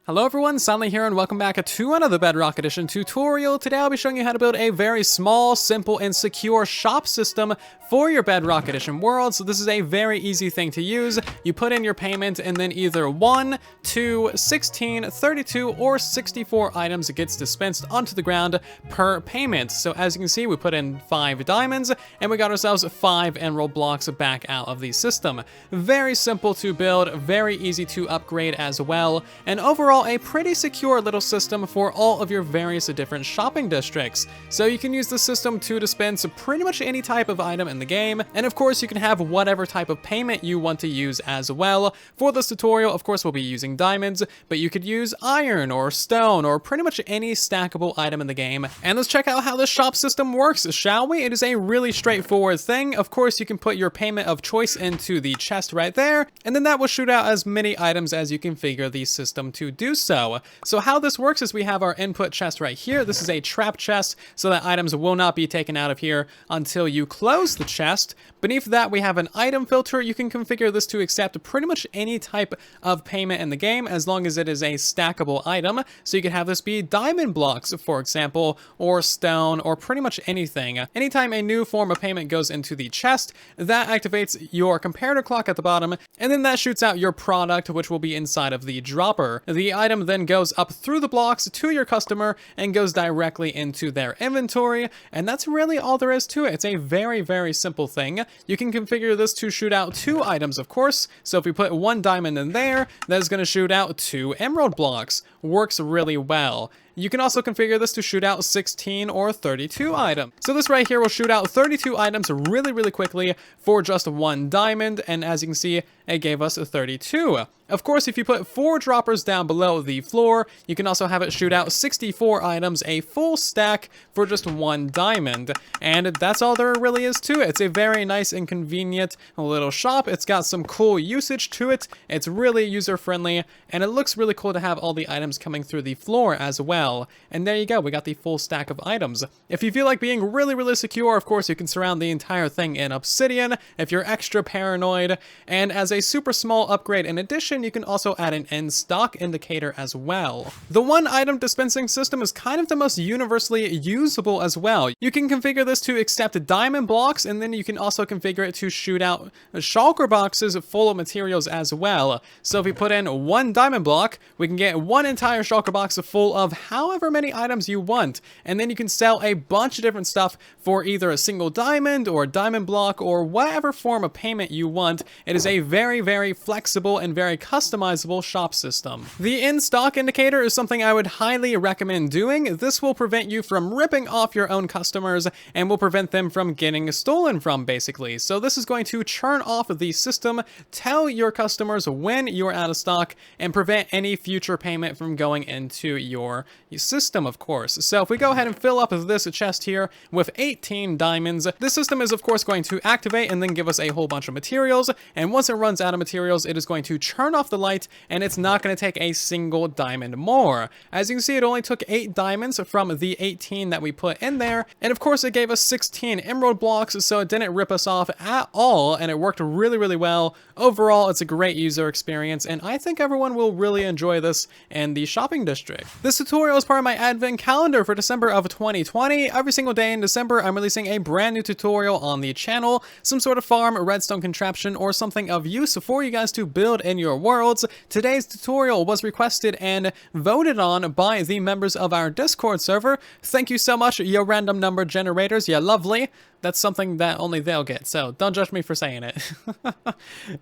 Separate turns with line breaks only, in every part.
Hello everyone, Stanley here and welcome back to another Bedrock Edition tutorial. Today I'll be showing you how to build a very small, simple, and secure shop system for your Bedrock Edition world. So this is a very easy thing to use. You put in your payment and then either 1, 2, 16, 32, or 64 items gets dispensed onto the ground per payment. So as you can see, we put in 5 diamonds and we got ourselves 5 emerald blocks back out of the system. Very simple to build, very easy to upgrade as well, and overall a pretty secure little system for all of your various different shopping districts. So you can use the system to dispense pretty much any type of item in the game, and of course you can have whatever type of payment you want to use as well. For this tutorial, of course, we'll be using diamonds, but you could use iron or stone or pretty much any stackable item in the game. And let's check out how this shop system works, shall we? It is a really straightforward thing. Of course, you can put your payment of choice into the chest right there, and then that will shoot out as many items as you configure the system to do so. So how this works is we have our input chest right here. This is a trap chest, so that items will not be taken out of here until you close the chest. Beneath that, we have an item filter. You can configure this to accept pretty much any type of payment in the game, as long as it is a stackable item. So you can have this be diamond blocks, for example, or stone, or pretty much anything. Anytime a new form of payment goes into the chest, that activates your comparator clock at the bottom, and then that shoots out your product, which will be inside of the dropper. The item then goes up through the blocks to your customer and goes directly into their inventory, and that's really all there is to it. It's a very, very simple thing. You can configure this to shoot out 2 items, of course. So if we put 1 diamond in there, that is going to shoot out 2 emerald blocks. Works really well. You can also configure this to shoot out 16 or 32 items. So this right here will shoot out 32 items really, really quickly for just 1 diamond, and as you can see, it gave us 32. Of course, if you put 4 droppers down below the floor, you can also have it shoot out 64 items, a full stack for just 1 diamond. And that's all there really is to it. It's a very nice and convenient little shop. It's got some cool usage to it. It's really user-friendly, and it looks really cool to have all the items coming through the floor as well. And there you go, we got the full stack of items. If you feel like being really, really secure, of course, you can surround the entire thing in obsidian if you're extra paranoid. And as a super small upgrade in addition, you can also add an in-stock indicator as well. The one item dispensing system is kind of the most universally usable as well. You can configure this to accept diamond blocks, and then you can also configure it to shoot out shulker boxes full of materials as well. So if we put in 1 diamond block, we can get 1 entire shulker box full of however many items you want, and then you can sell a bunch of different stuff for either a single diamond or a diamond block or whatever form of payment you want. It is a very, very flexible and very customizable shop system. The in-stock indicator is something I would highly recommend doing. This will prevent you from ripping off your own customers and will prevent them from getting stolen from, basically. So this is going to churn off the system, tell your customers when you're out of stock, and prevent any future payment from going into your system, of course. So if we go ahead and fill up this chest here with 18 diamonds, this system is of course going to activate and then give us a whole bunch of materials, and once it runs out of materials, it is going to turn off the light, and it's not going to take a single diamond more. As you can see, it only took 8 diamonds from the 18 that we put in there, and of course it gave us 16 emerald blocks, so it didn't rip us off at all, and it worked really, really well. Overall, it's a great user experience, and I think everyone will really enjoy this in the shopping district. This tutorial is part of my advent calendar for December of 2020. Every single day in December, I'm releasing a brand new tutorial on the channel, some sort of farm, redstone contraption, or something of use for you guys to build in your worlds. Today's tutorial was requested and voted on by the members of our Discord server. Thank you so much, you random number generators, you're lovely. That's something that only they'll get, so don't judge me for saying it.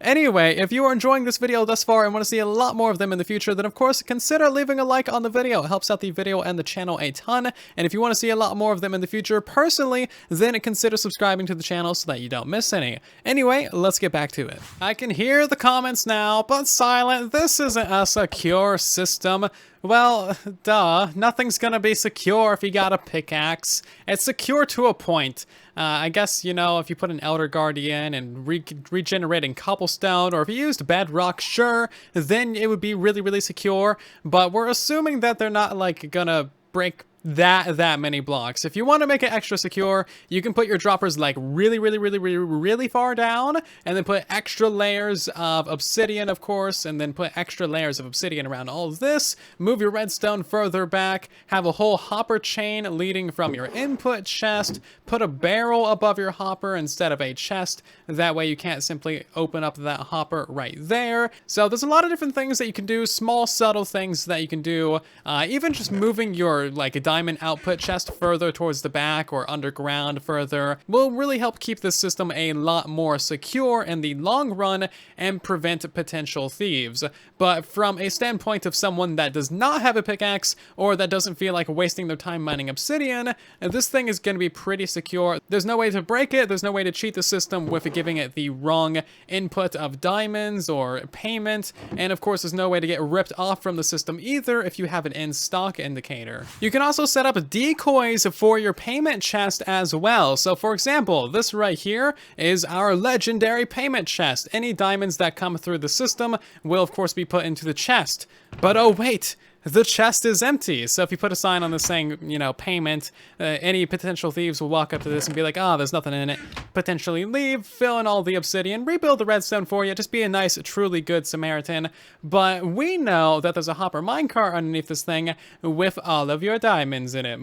Anyway, if you are enjoying this video thus far and want to see a lot more of them in the future, then of course consider leaving a like on the video. It helps out the video and the channel a ton. And if you want to see a lot more of them in the future personally, then consider subscribing to the channel so that you don't miss any. Anyway, let's get back to it. I can hear the comments now, but silent, this isn't a secure system. Well, duh, nothing's gonna be secure if you got a pickaxe. It's secure to a point. I guess, you know, if you put an Elder Guardian and regenerating cobblestone, or if you used Bedrock, sure, then it would be really, really secure. But we're assuming that they're not, like, gonna break that many blocks. If you want to make it extra secure, you can put your droppers like really far down, and then put extra layers of obsidian, of course, and then put extra layers of obsidian around all of this. Move your redstone further back, have a whole hopper chain leading from your input chest, put a barrel above your hopper instead of a chest. That way you can't simply open up that hopper right there. So there's a lot of different things that you can do, small subtle things that you can do. Even just moving your like a diamond output chest further towards the back or underground further will really help keep the system a lot more secure in the long run and prevent potential thieves. But from a standpoint of someone that does not have a pickaxe or that doesn't feel like wasting their time mining obsidian, this thing is going to be pretty secure. There's no way to break it, there's no way to cheat the system with giving it the wrong input of diamonds or payment, and of course there's no way to get ripped off from the system either if you have an in-stock indicator. You can also set up decoys for your payment chest as well. So for example, this right here is our legendary payment chest. Any diamonds that come through the system will of course be put into the chest. But oh wait, the chest is empty. So if you put a sign on this saying, you know, payment, any potential thieves will walk up to this and be like, oh, there's nothing in it. Potentially leave, fill in all the obsidian, rebuild the redstone for you. Just be a nice, truly good Samaritan. But we know that there's a hopper minecart underneath this thing with all of your diamonds in it.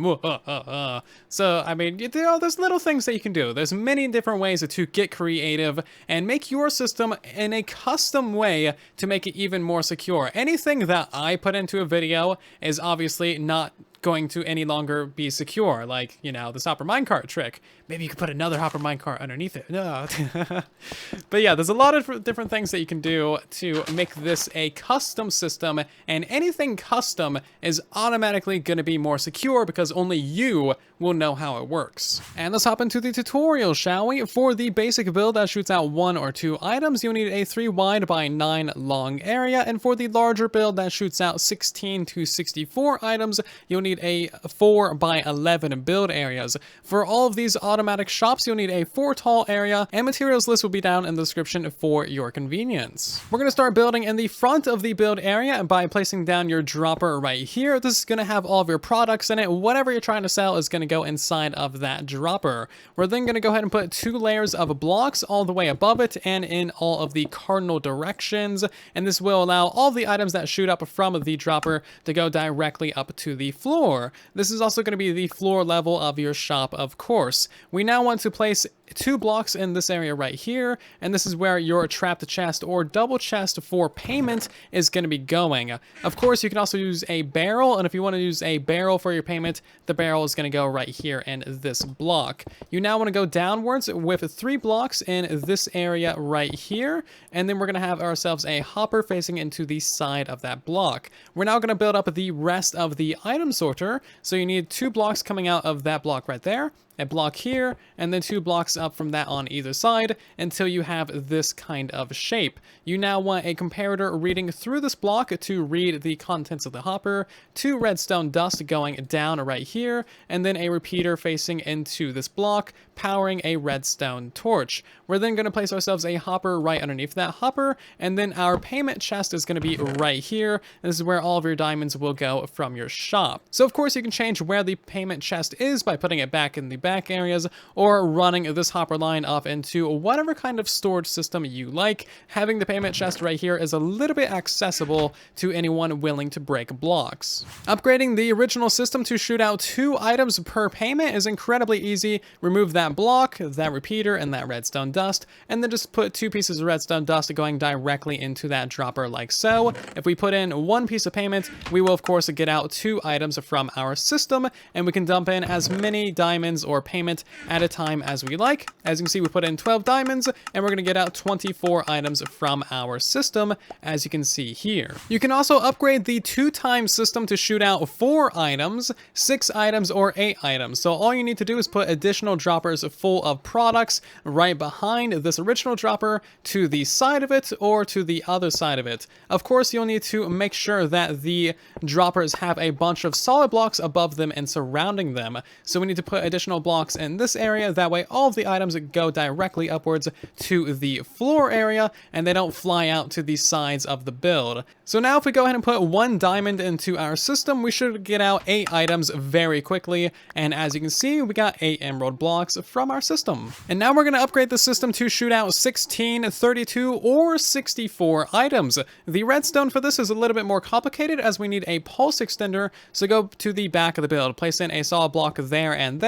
So, I mean, you know, there's little things that you can do. There's many different ways to get creative and make your system in a custom way to make it even more secure. Anything that I put into a video is obviously not going to any longer be secure, like, you know, this hopper minecart trick. Maybe you could put another hopper minecart underneath it. No. But yeah, there's a lot of different things that you can do to make this a custom system, and anything custom is automatically going to be more secure because only you will know how it works. And let's hop into the tutorial, shall we? For the basic build that shoots out 1 or 2 items, you'll need a 3 wide by 9 long area, and for the larger build that shoots out 16 to 64 items, you'll need a 4 by 11 build areas. For all of these automatic shops, you'll need a 4 tall area, and materials list will be down in the description for your convenience. We're going to start building in the front of the build area by placing down your dropper right here. This is going to have all of your products in it. Whatever you're trying to sell is going to go inside of that dropper. We're then going to go ahead and put 2 layers of blocks all the way above it and in all of the cardinal directions, and this will allow all the items that shoot up from the dropper to go directly up to the floor. This is also going to be the floor level of your shop, of course. We now want to place 2 blocks in this area right here, and this is where your trapped chest or double chest for payment is going to be going. Of course, you can also use a barrel, and if you want to use a barrel for your payment, the barrel is going to go right here in this block. You now want to go downwards with 3 blocks in this area right here, and then we're going to have ourselves a hopper facing into the side of that block. We're now going to build up the rest of the item sorter, so you need 2 blocks coming out of that block right there, a block here, and then 2 blocks up from that on either side until you have this kind of shape. You now want a comparator reading through this block to read the contents of the hopper, 2 redstone dust going down right here, and then a repeater facing into this block, powering a redstone torch. We're then going to place ourselves a hopper right underneath that hopper, and then our payment chest is going to be right here. This is where all of your diamonds will go from your shop. So of course you can change where the payment chest is by putting it back in the back areas or running this hopper line off into whatever kind of storage system you like. Having the payment chest right here is a little bit accessible to anyone willing to break blocks. Upgrading the original system to shoot out 2 items per payment is incredibly easy. Remove that block, that repeater, and that redstone dust, and then just put 2 pieces of redstone dust going directly into that dropper like so. If we put in 1 piece of payment, we will of course get out 2 items from our system, and we can dump in as many diamonds or payment at a time as we like. As you can see, we put in 12 diamonds, and we're going to get out 24 items from our system, as you can see here. You can also upgrade the 2x system to shoot out 4 items, 6 items, or 8 items. So all you need to do is put additional droppers full of products right behind this original dropper to the side of it or to the other side of it. Of course, you'll need to make sure that the droppers have a bunch of solid blocks above them and surrounding them. So we need to put additional blocks in this area. That way all of the the items go directly upwards to the floor area and they don't fly out to the sides of the build. So now if we go ahead and put 1 diamond into our system, we should get out 8 items very quickly. And as you can see, we got 8 emerald blocks from our system. And now we're going to upgrade the system to shoot out 16, 32, or 64 items. The redstone for this is a little bit more complicated as we need a pulse extender. So go to the back of the build, place in a solid block there, and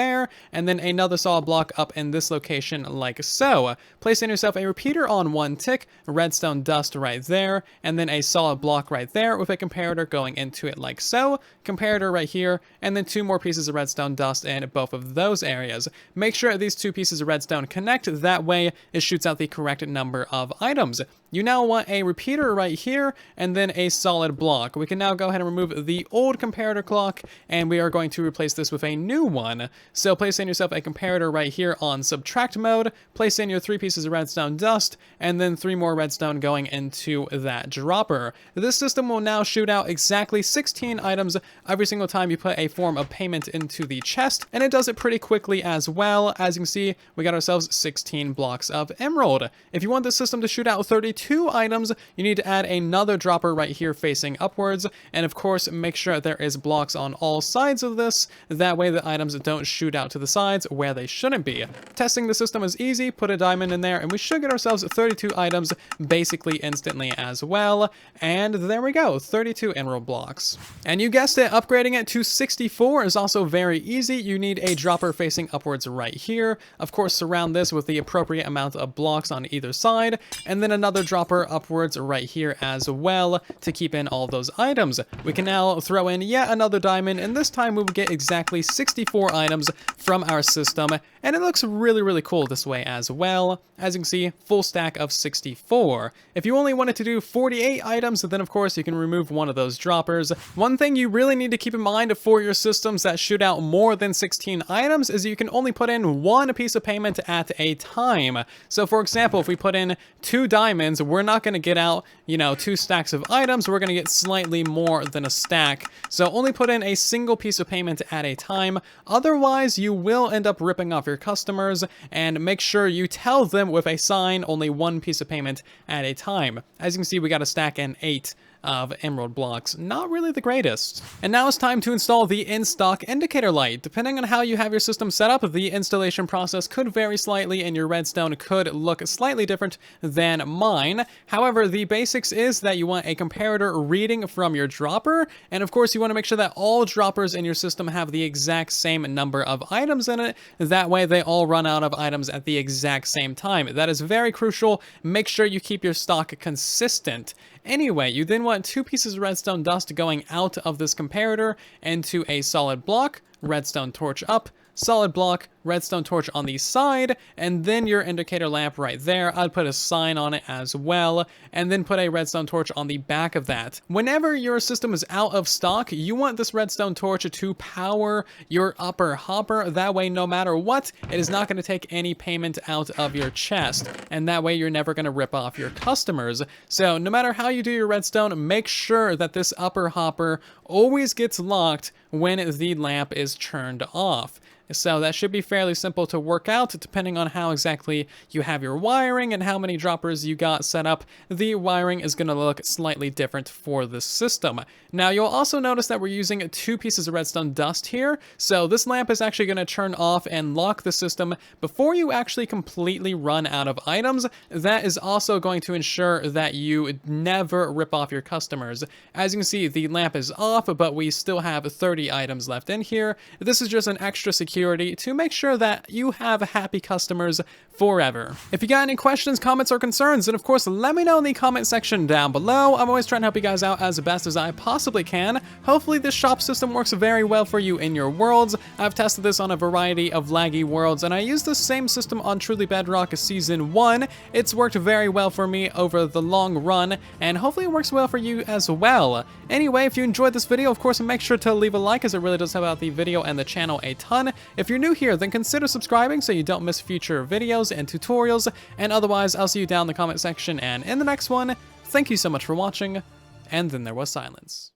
then another solid block up in this location like so. Place in yourself a repeater on 1 tick, redstone dust right there, and then a solid block right there with a comparator going into it like so. Comparator right here, and then 2 more pieces of redstone dust in both of those areas. Make sure these 2 pieces of redstone connect, that way it shoots out the correct number of items. You now want a repeater right here, and then a solid block. We can now go ahead and remove the old comparator clock, and we are going to replace this with a new one. So place in yourself a comparator right here on subtract mode, place in your 3 pieces of redstone dust, and then 3 more redstone going into that dropper. This system will now shoot out exactly 16 items every single time you put a form of payment into the chest, and it does it pretty quickly as well. As you can see, we got ourselves 16 blocks of emerald. If you want this system to shoot out 32 items, you need to add another dropper right here facing upwards, and of course make sure there is blocks on all sides of this, that way the items don't shoot out to the sides where they shouldn't be. Testing the system is easy, put a diamond in there and we should get ourselves 32 items basically instantly as well, and there we go, 32 emerald blocks. And you guessed it, upgrading it to 64 is also very easy. You need a dropper facing upwards right here, of course surround this with the appropriate amount of blocks on either side, and then another dropper upwards right here as well to keep in all of those items. We can now throw in yet another diamond, and this time we will get exactly 64 items from our system, and it looks really cool this way as well. As you can see, full stack of 64. If you only wanted to do 48 items, then of course you can remove one of those droppers. One thing you really need to keep in mind for your systems that shoot out more than 16 items is you can only put in 1 piece of payment at a time. So for example, if we put in 2 diamonds, we're not going to get out, 2 stacks of items. We're going to get slightly more than a stack. So only put in a single piece of payment at a time. Otherwise, you will end up ripping off your customers, and make sure you tell them with a sign only 1 piece of payment at a time. As you can see, we got a stack and 8 of emerald blocks. Not really the greatest. And now it's time to install the in-stock indicator light. Depending on how you have your system set up, the installation process could vary slightly and your redstone could look slightly different than mine. However, the basics is that you want a comparator reading from your dropper, and of course you want to make sure that all droppers in your system have the exact same number of items in it. That way they all run out of items at the exact same time. That is very crucial. Make sure you keep your stock consistent. Anyway, you then want 2 pieces of redstone dust going out of this comparator into a solid block, redstone torch up, solid block, redstone torch on the side, and then your indicator lamp right there. I'd put a sign on it as well, and then put a redstone torch on the back of that. Whenever your system is out of stock, you want this redstone torch to power your upper hopper. That way, no matter what, it is not going to take any payment out of your chest, and that way you're never going to rip off your customers. So no matter how you do your redstone, make sure that this upper hopper always gets locked when the lamp is turned off. So that should be fairly simple to work out, depending on how exactly you have your wiring and how many droppers you got set up. The wiring is going to look slightly different for this system. Now you'll also notice that we're using 2 pieces of redstone dust here, so this lamp is actually going to turn off and lock the system before you actually completely run out of items. That is also going to ensure that you never rip off your customers. As you can see, the lamp is off, but we still have 30 items left in here. This is just an extra security to make sure that you have happy customers forever. If you got any questions, comments, or concerns, then of course let me know in the comment section down below. I'm always trying to help you guys out as best as I possibly can. Hopefully this shop system works very well for you in your worlds. I've tested this on a variety of laggy worlds, and I used the same system on Truly Bedrock Season 1. It's worked very well for me over the long run, and hopefully it works well for you as well. Anyway, if you enjoyed this video, of course make sure to leave a like, as it really does help out the video and the channel a ton. If you're new here, then consider subscribing so you don't miss future videos and tutorials, and otherwise I'll see you down in the comment section and in the next one. Thank you so much for watching, and then there was silence.